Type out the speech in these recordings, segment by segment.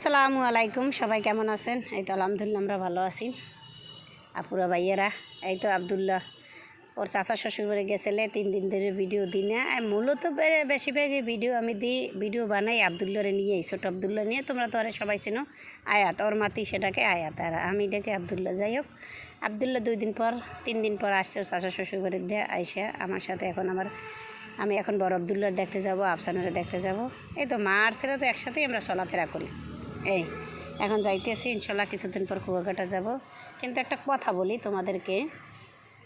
আসসালামু আলাইকুম, সবাই কেমন আছেন? এই তো আলহামদুলিল্লাহ আমরা ভালো আছি। আপুরা ভাইয়েরা, এই তো আবদুল্লাহ ওর চাচা শ্বশুর বাড়ি গেছিলে 3 দিন ধরে ভিডিও দিই না। মূলত বেশিরভাগই ভিডিও আমি ভিডিও বানাই আবদুল্লারে নিয়েই, ছোটো আবদুল্লাহ নিয়ে। তোমরা তো আরে সবাই চেনো, আয়াত ওর মাতি, সেটাকে আয়াত, আর আমি এটাকে আবদুল্লাহ। যাই হোক, আবদুল্লাহ 3 দিন পর আসছে ওর চাচা শ্বশুর বাড়ির দিয়ে আইসা আমার সাথে। আমি এখন বড় আবদুল্লার দেখতে যাব, আফসানারে দেখতে যাব। এই তো মা আর ছেলে তো একসাথেই আমরা চলাফেরা করি। এই এখন যাইতেছি, ইনশাল্লাহ কিছুদিন পর কুয়াকাটা যাব। কিন্তু একটা কথা বলি তোমাদেরকে,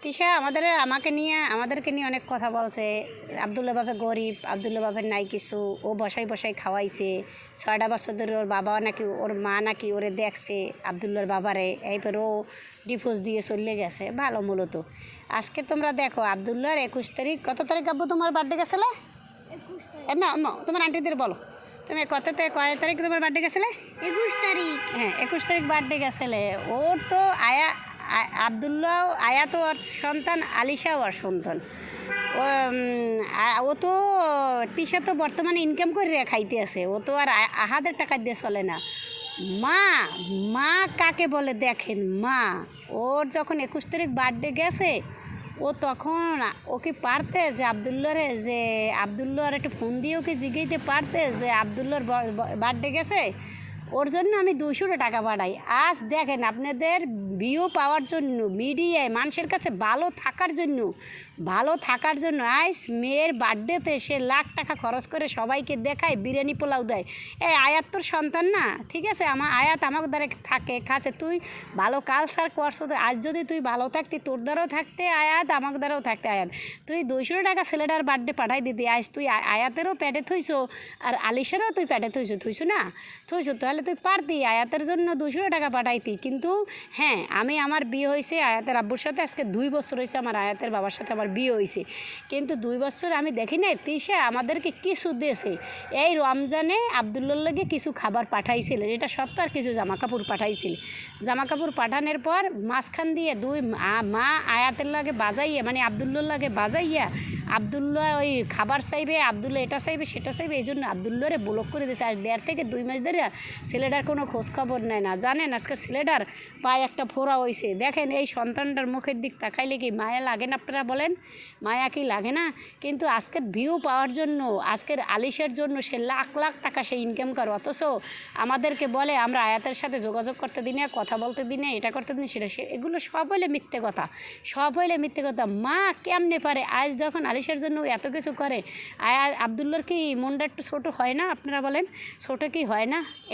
তিশা আমাদেরকে নিয়ে অনেক কথা বলছে। আবদুল্লাহ বাপে গরিব, আবদুল্লাহ বাপের নাই কিছু, ও বসাই খাওয়াইছে 6টা বছর ধরে। ওর বাবা নাকি, ওর মা নাকি ওরে দেখছে আবদুল্লার বাবারে, এইপর ও ডিভোর্স দিয়ে চলে গেছে। ভালো মূলত আজকে তোমরা দেখো আবদুল্লার 21 তারিখ, কত তারিখ আব্বু তোমার বার্থডে গেছিলে? তোমার আন্টিদের বলো, তুমি কয় তারিখ তোমার বার্থডে গেছিলে? 21 তারিখ। হ্যাঁ, 21 তারিখ বার্থডে গেছিলে ওর। তো আবদুল্লাহ আয়া তো ওর সন্তান, আলিশাও ওর সন্তান। ও তো তিশা তো বর্তমানে ইনকাম করে খাইতে আছে, ও তো আর আহাদের টাকা দিয়ে চলে না। মা কাকে বলে দেখেন, মা। ওর যখন 21 তারিখ বার্থডে গেছে, ও তখন ওকে পারতে যে আবদুল্লাহর একটু ফোন দিয়ে ওকে জিজ্ঞাইতে পারতে যে আবদুল্লাহর বার্থডে গেছে। ওর জন্য আমি 200 টাকা পাঠাই। আজ দেখেন, আপনাদের ভিউ পাওয়ার জন্য, মিডিয়ায় মানুষের কাছে ভালো থাকার জন্য আজ মেয়ের বার্থডেতে সে লাখ টাকা খরচ করে সবাইকে দেখায়, বিরিয়ানি পোলাও দেয়। এই আয়াত তোর সন্তান না? ঠিক আছে, আয়াত আমাকে দ্বারা খাচ্ছে, তুই ভালো কালচার করছো। আজ যদি তুই ভালো থাকতি, তোর দ্বারাও থাকতে আয়াত, আমাকে দ্বারাও থাকতে আয়াত। তুই 200 টাকা ছেলেটার বার্থডে পাঠাই দিতি। আজ তুই আয়াতেরও পেটে থইছো, আর আলিশারও তুই পেটে থইছো না? তাহলে তুই পারতি আয়াতের জন্য 200 টাকা পাঠাইতি। কিন্তু হ্যাঁ, আমার বিয়ে হয়েছে আয়াতের আব্বুর সাথে, আজকে 2 বছর হয়েছে আমার আয়াতের বাবার সাথে আমার বিয়ে হয়েছে। কিন্তু 2 বছর আমি দেখি নাই তিশা আমাদেরকে কিছু দিয়েছে। এই রমজানে আবদুল্লার লাগে কিছু খাবার পাঠাইছিলেন, এটা সত্য। আর কিছু জামা কাপড় পাঠাইছিল। জামা কাপড় পাঠানোর পর মাঝখান দিয়ে মা আয়াতের লাগে বাজাইয়া, মানে আবদুল্লার লাগে বাজাইয়া, আবদুল্লাহ ওই খাবার চাইবে, আবদুল্লাহ এটা চাইবে সেটা চাইবে, এই জন্য আবদুল্লাহরে ব্লক করে দিয়েছে। আজ 1.5 থেকে 2 মাস ধরে ছেলেটার কোনো খোঁজ খবর নেয় না। জানেন, আজকে ছেলেটার পায়ে একটা ফোড়া হয়েছে। দেখেন, এই সন্তানটার মুখের দিক তাকাইলে কি মায়া লাগে না? আপনারা বলেন, মায়া কি লাগে না? কিন্তু আজকের ভিউ পাওয়ার জন্য, আজকের আলিশের জন্য সে লাখ টাকা সে ইনকাম করে, অথচ আমাদেরকে বলে আমরা আয়াতের সাথে যোগাযোগ করতে দিই না, কথা বলতে দিই না, এটা করতে দিই সেটা। এগুলো সব হইলে মিথ্যে কথা। মা কেমনে পারে? আজ যখন আলিশের জন্য এত কিছু করে, আবদুল্লার কি মনটা একটু ছোটো হয় না? আপনারা বলেন, ছোটো কি হয় না? এই